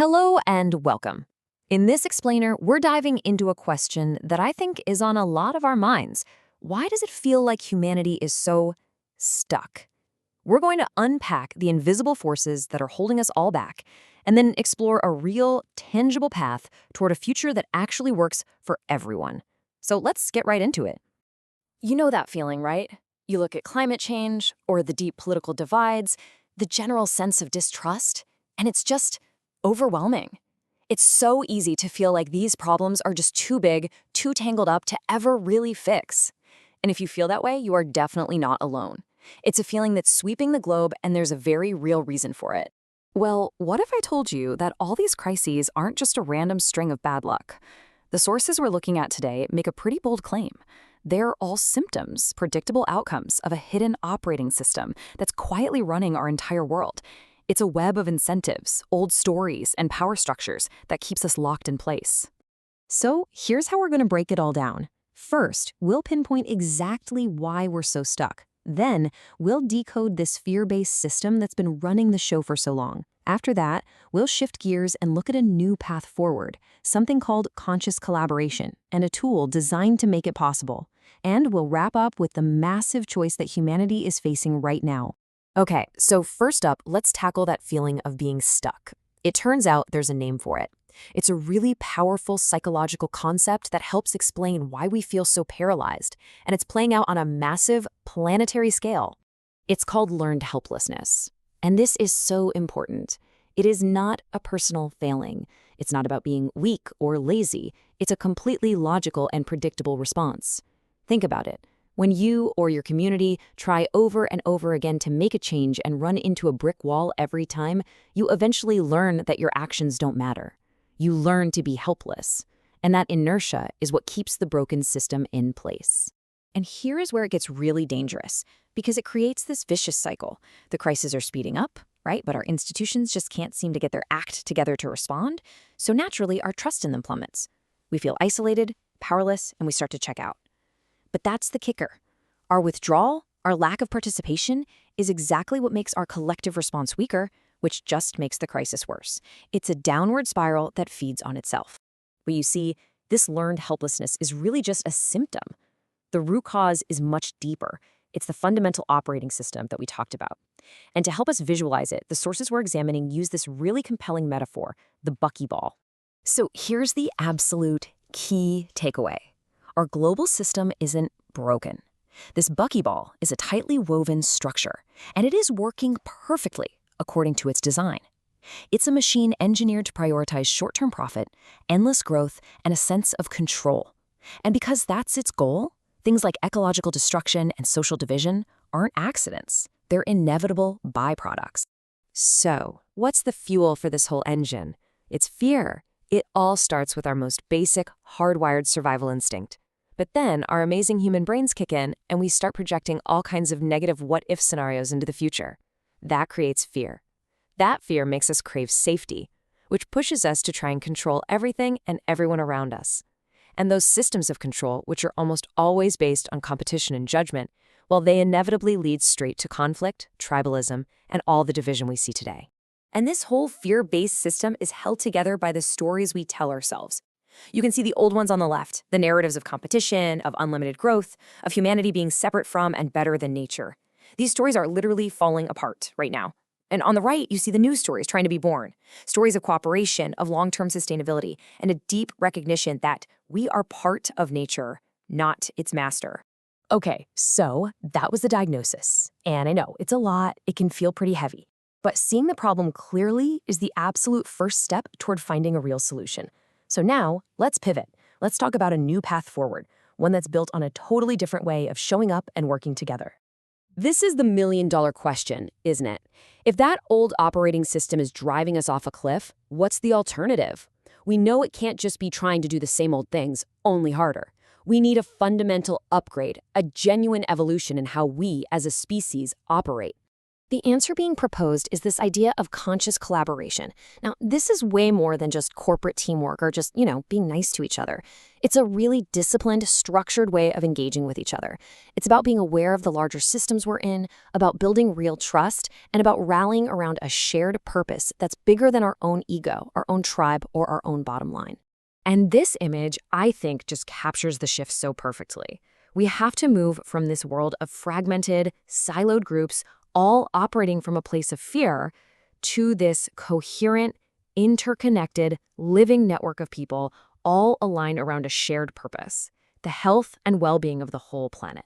Hello and welcome. In this explainer, we're diving into a question that I think is on a lot of our minds. Why does it feel like humanity is so stuck? We're going to unpack the invisible forces that are holding us all back and then explore a real, tangible path toward a future that actually works for everyone. So let's get right into it. You know that feeling, right? You look at climate change or the deep political divides, the general sense of distrust, and it's just overwhelming. It's so easy to feel like these problems are just too big, too tangled up to ever really fix. And if you feel that way, you are definitely not alone. It's a feeling that's sweeping the globe, and there's a very real reason for it. Well, what if I told you that all these crises aren't just a random string of bad luck? The sources we're looking at today make a pretty bold claim. They're all symptoms, predictable outcomes of a hidden operating system that's quietly running our entire world. It's a web of incentives, old stories, and power structures that keeps us locked in place. So here's how we're going to break it all down. First, we'll pinpoint exactly why we're so stuck. Then, we'll decode this fear-based system that's been running the show for so long. After that, we'll shift gears and look at a new path forward, something called conscious collaboration, and a tool designed to make it possible. And we'll wrap up with the massive choice that humanity is facing right now. Okay, so first up, let's tackle that feeling of being stuck. It turns out there's a name for it. It's a really powerful psychological concept that helps explain why we feel so paralyzed, and it's playing out on a massive planetary scale. It's called learned helplessness. And this is so important. It is not a personal failing. It's not about being weak or lazy. It's a completely logical and predictable response. Think about it. When you or your community try over and over again to make a change and run into a brick wall every time, you eventually learn that your actions don't matter. You learn to be helpless. And that inertia is what keeps the broken system in place. And here is where it gets really dangerous, because it creates this vicious cycle. The crises are speeding up, right? But our institutions just can't seem to get their act together to respond. So naturally, our trust in them plummets. We feel isolated, powerless, and we start to check out. But that's the kicker. Our withdrawal, our lack of participation, is exactly what makes our collective response weaker, which just makes the crisis worse. It's a downward spiral that feeds on itself. But you see, this learned helplessness is really just a symptom. The root cause is much deeper. It's the fundamental operating system that we talked about. And to help us visualize it, the sources we're examining use this really compelling metaphor, the buckyball. So here's the absolute key takeaway. Our global system isn't broken. This buckyball is a tightly woven structure, and it is working perfectly according to its design. It's a machine engineered to prioritize short-term profit, endless growth, and a sense of control. And because that's its goal, things like ecological destruction and social division aren't accidents. They're inevitable byproducts. So, what's the fuel for this whole engine? It's fear. It all starts with our most basic, hardwired survival instinct. But then our amazing human brains kick in, and we start projecting all kinds of negative what-if scenarios into the future. That creates fear. That fear makes us crave safety, which pushes us to try and control everything and everyone around us. And those systems of control, which are almost always based on competition and judgment, well, they inevitably lead straight to conflict, tribalism, and all the division we see today. And this whole fear-based system is held together by the stories we tell ourselves. You can see the old ones on the left, the narratives of competition, of unlimited growth, of humanity being separate from and better than nature. These stories are literally falling apart right now. And on the right, you see the new stories trying to be born. Stories of cooperation, of long-term sustainability, and a deep recognition that we are part of nature, not its master. Okay, so that was the diagnosis. And I know, it's a lot, it can feel pretty heavy. But seeing the problem clearly is the absolute first step toward finding a real solution. So now, let's pivot. Let's talk about a new path forward, one that's built on a totally different way of showing up and working together. This is the million-dollar question, isn't it? If that old operating system is driving us off a cliff, what's the alternative? We know it can't just be trying to do the same old things, only harder. We need a fundamental upgrade, a genuine evolution in how we, as a species, operate. The answer being proposed is this idea of conscious collaboration. Now, this is way more than just corporate teamwork or just, being nice to each other. It's a really disciplined, structured way of engaging with each other. It's about being aware of the larger systems we're in, about building real trust, and about rallying around a shared purpose that's bigger than our own ego, our own tribe, or our own bottom line. And this image, I think, just captures the shift so perfectly. We have to move from this world of fragmented, siloed groups, all operating from a place of fear, to this coherent, interconnected, living network of people all aligned around a shared purpose, the health and well-being of the whole planet.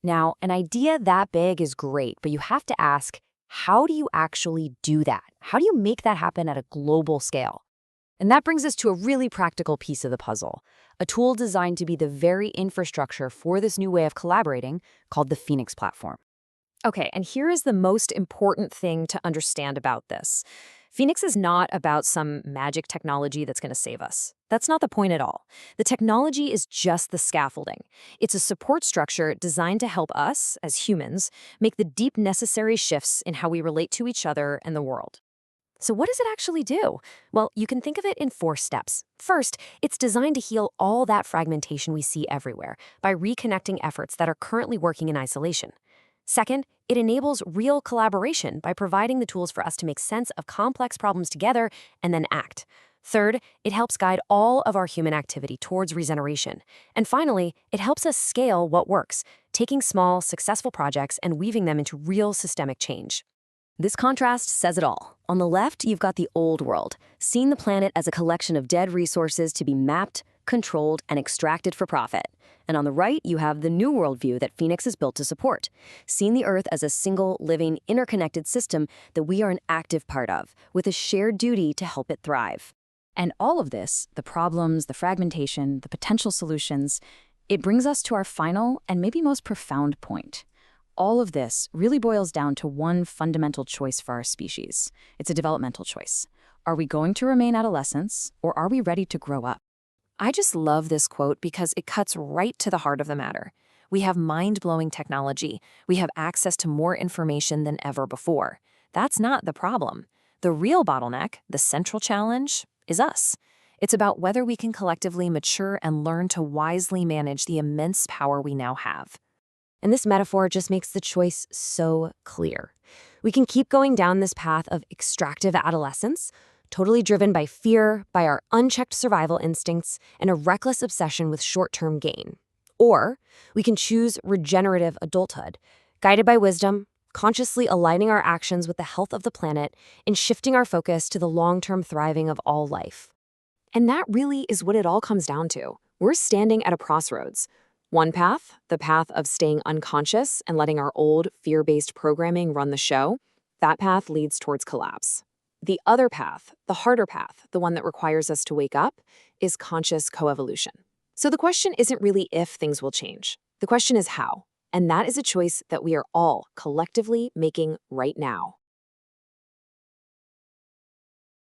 Now, an idea that big is great, but you have to ask, how do you actually do that? How do you make that happen at a global scale? And that brings us to a really practical piece of the puzzle, a tool designed to be the very infrastructure for this new way of collaborating called the Phoenix platform. Okay, and here is the most important thing to understand about this. Phoenix is not about some magic technology that's going to save us. That's not the point at all. The technology is just the scaffolding. It's a support structure designed to help us, as humans, make the deep necessary shifts in how we relate to each other and the world. So what does it actually do? Well, you can think of it in 4 steps. First, it's designed to heal all that fragmentation we see everywhere by reconnecting efforts that are currently working in isolation. Second, it enables real collaboration by providing the tools for us to make sense of complex problems together and then act. Third, it helps guide all of our human activity towards regeneration. And finally, it helps us scale what works, taking small, successful projects and weaving them into real systemic change. This contrast says it all. On the left, you've got the old world, seeing the planet as a collection of dead resources to be mapped, controlled, and extracted for profit. And on the right, you have the new worldview that Phoenix is built to support, seeing the Earth as a single, living, interconnected system that we are an active part of, with a shared duty to help it thrive. And all of this, the problems, the fragmentation, the potential solutions, it brings us to our final and maybe most profound point. All of this really boils down to one fundamental choice for our species. It's a developmental choice. Are we going to remain adolescents, or are we ready to grow up? I just love this quote because it cuts right to the heart of the matter. We have mind-blowing technology. We have access to more information than ever before. That's not the problem. The real bottleneck, the central challenge, is us. It's about whether we can collectively mature and learn to wisely manage the immense power we now have. And this metaphor just makes the choice so clear. We can keep going down this path of extractive adolescence, totally driven by fear, by our unchecked survival instincts, and a reckless obsession with short-term gain. Or we can choose regenerative adulthood, guided by wisdom, consciously aligning our actions with the health of the planet, and shifting our focus to the long-term thriving of all life. And that really is what it all comes down to. We're standing at a crossroads. One path, the path of staying unconscious and letting our old fear-based programming run the show, that path leads towards collapse. The other path, the harder path, the one that requires us to wake up, is conscious coevolution. So the question isn't really if things will change. The question is how. And that is a choice that we are all collectively making right now.